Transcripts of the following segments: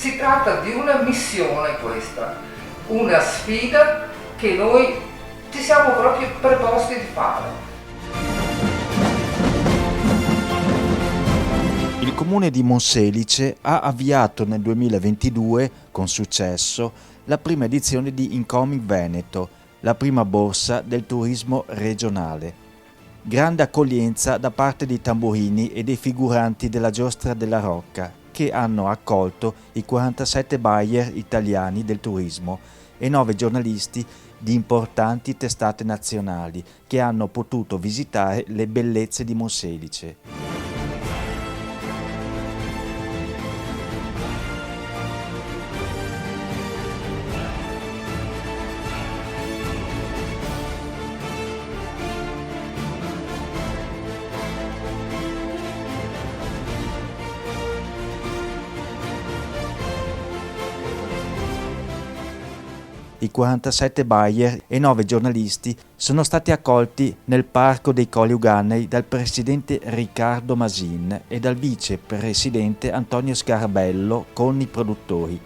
Si tratta di una missione questa, una sfida che noi ci siamo proprio preposti di fare. Il comune di Monselice ha avviato nel 2022, con successo, la prima edizione di Incoming Veneto, la prima borsa del turismo regionale. Grande accoglienza da parte dei tamburini e dei figuranti della Giostra della Rocca, che hanno accolto i 47 buyer italiani del turismo e 9 giornalisti di importanti testate nazionali che hanno potuto visitare le bellezze di Monselice. I 47 buyer e 9 giornalisti sono stati accolti nel Parco dei Colli Euganei dal presidente Riccardo Masin e dal vicepresidente Antonio Scarabello con i produttori.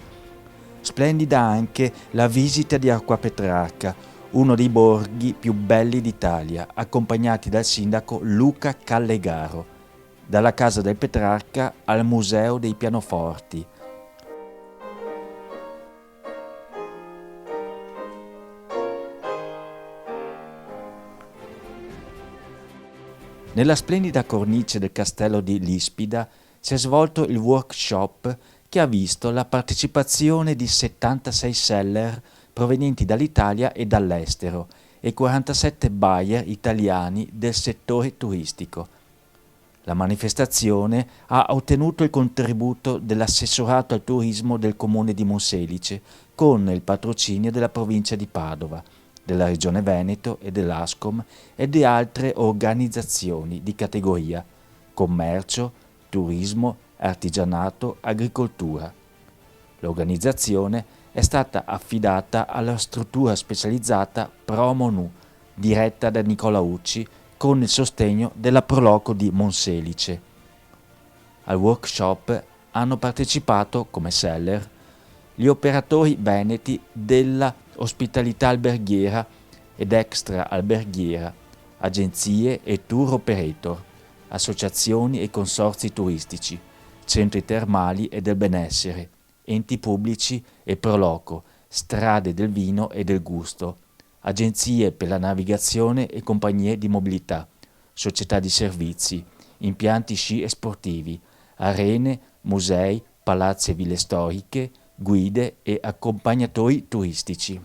Splendida anche la visita di Acquapetrarca, uno dei borghi più belli d'Italia, accompagnati dal sindaco Luca Callegaro, dalla Casa del Petrarca al Museo dei Pianoforti. Nella splendida cornice del castello di Lispida si è svolto il workshop che ha visto la partecipazione di 76 seller provenienti dall'Italia e dall'estero e 47 buyer italiani del settore turistico. La manifestazione ha ottenuto il contributo dell'assessorato al turismo del comune di Monselice con il patrocinio della provincia di Padova, della Regione Veneto e dell'Ascom e di altre organizzazioni di categoria: commercio, turismo, artigianato, agricoltura. L'organizzazione è stata affidata alla struttura specializzata Promonu, diretta da Nicola Ucci, con il sostegno della Proloco di Monselice. Al workshop hanno partecipato come seller gli operatori veneti della ospitalità alberghiera ed extra alberghiera, agenzie e tour operator, associazioni e consorzi turistici, centri termali e del benessere, enti pubblici e Proloco, strade del vino e del gusto, agenzie per la navigazione e compagnie di mobilità, società di servizi, impianti sci e sportivi, arene, musei, palazzi e ville storiche, guide e accompagnatori turistici.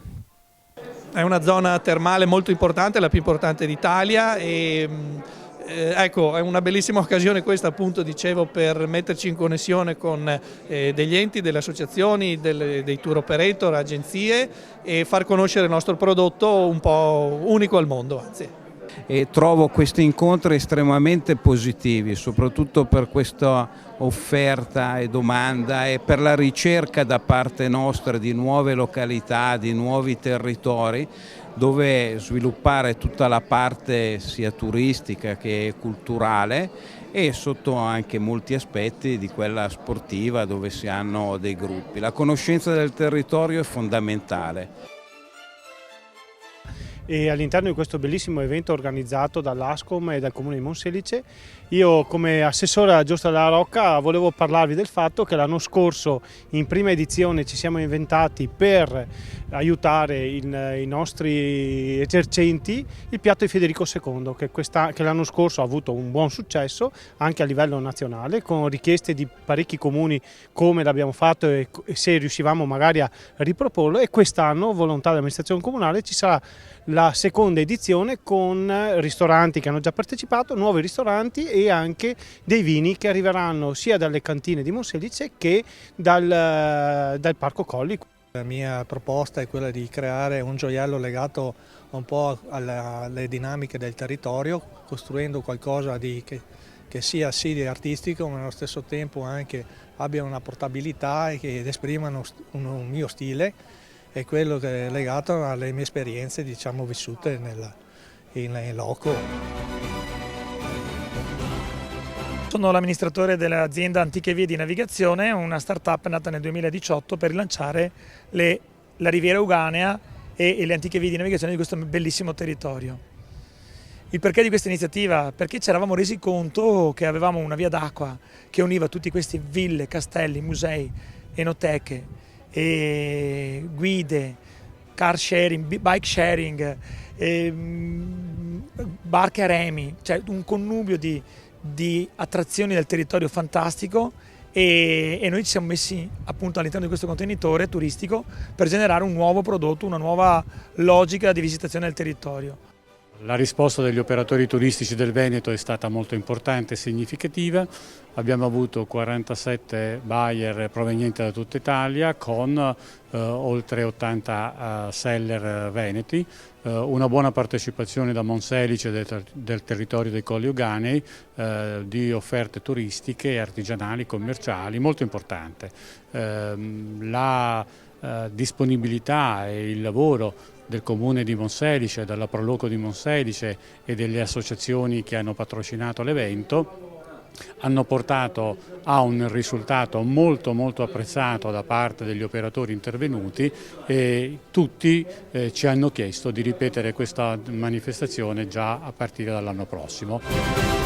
È una zona termale molto importante, la più importante d'Italia e ecco, è una bellissima occasione questa, appunto dicevo, per metterci in connessione con degli enti, delle associazioni, dei tour operator, agenzie e far conoscere il nostro prodotto un po' unico al mondo, anzi. E trovo questi incontri estremamente positivi, soprattutto per questa offerta e domanda e per la ricerca da parte nostra di nuove località, di nuovi territori dove sviluppare tutta la parte sia turistica che culturale e sotto anche molti aspetti di quella sportiva dove si hanno dei gruppi. La conoscenza del territorio è fondamentale. E all'interno di questo bellissimo evento organizzato dall'Ascom e dal Comune di Monselice, io come assessore alla Giostra della Rocca volevo parlarvi del fatto che l'anno scorso in prima edizione ci siamo inventati per aiutare i nostri esercenti il piatto di Federico II che l'anno scorso ha avuto un buon successo anche a livello nazionale con richieste di parecchi comuni come l'abbiamo fatto e se riuscivamo magari a riproporlo, e quest'anno volontà dell'amministrazione comunale ci sarà la seconda edizione con ristoranti che hanno già partecipato, nuovi ristoranti e anche dei vini che arriveranno sia dalle cantine di Monselice che dal Parco Colli. La mia proposta è quella di creare un gioiello legato un po' alle dinamiche del territorio, costruendo qualcosa che sia sì artistico ma allo stesso tempo anche abbia una portabilità ed esprima un mio stile. È quello che è legato alle mie esperienze, diciamo, vissute in loco. Sono l'amministratore dell'azienda Antiche Vie di Navigazione, una start-up nata nel 2018 per rilanciare la Riviera Euganea e le antiche vie di navigazione di questo bellissimo territorio. Il perché di questa iniziativa? Perché ci eravamo resi conto che avevamo una via d'acqua che univa tutti questi ville, castelli, musei, enoteche, e guide, car sharing, bike sharing, barche a remi, cioè un connubio di attrazioni del territorio fantastico, e noi ci siamo messi appunto all'interno di questo contenitore turistico per generare un nuovo prodotto, una nuova logica di visitazione del territorio. La risposta degli operatori turistici del Veneto è stata molto importante e significativa. Abbiamo avuto 47 buyer provenienti da tutta Italia con oltre 80 seller veneti, una buona partecipazione da Monselice del territorio dei Colli Euganei, di offerte turistiche e artigianali, commerciali, molto importante. La disponibilità e il lavoro del Comune di Monselice, della Proloco di Monselice e delle associazioni che hanno patrocinato l'evento hanno portato a un risultato molto apprezzato da parte degli operatori intervenuti, e tutti ci hanno chiesto di ripetere questa manifestazione già a partire dall'anno prossimo.